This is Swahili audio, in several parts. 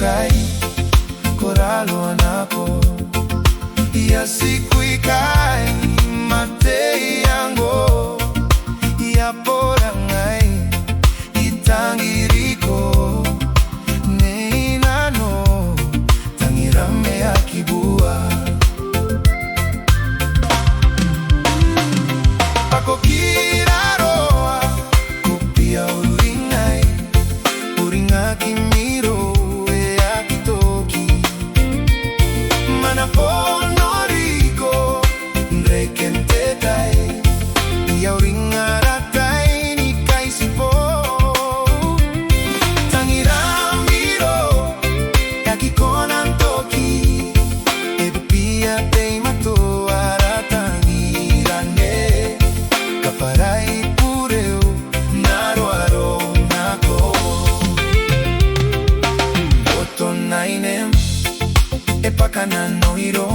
kai koralo anapo ya siku ikai mate yango ya porangai itangiriko neinano tangiram eaki bua ako kiraroa kopia uringai uringaki miro eaki toki manaponoriko rekentekai ya uringaratai ni kaisipo tangiram miro eaki konan toki ebipia teimato aratangirane kaparai pureu naroaro nako otonainem epakana noiro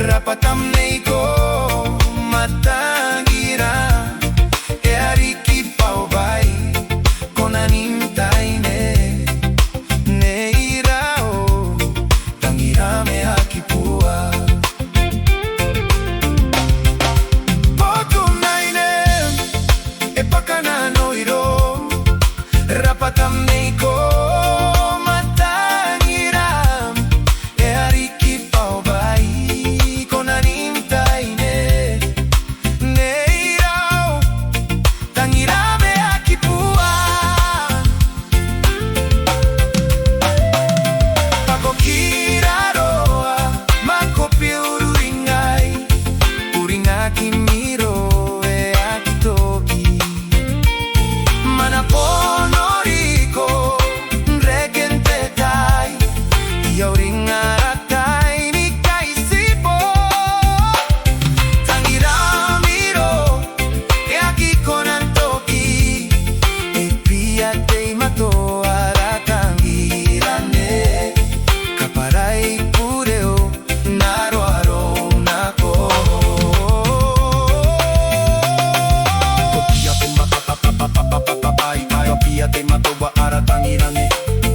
rapatam neiko matangira eariki paubai konanim taine neirao tangiram eaki bua otonainem epakana noiro rapatam neiko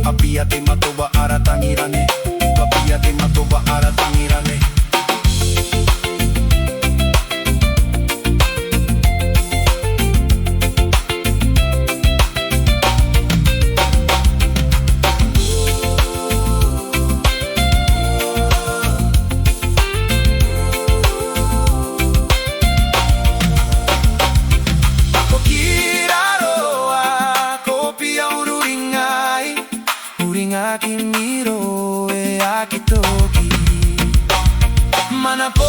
Papiate matoba aratangirane, papiate matoba aratangirane. Ako kiraroa kopia ururingai uringaki miro eaki toki manapo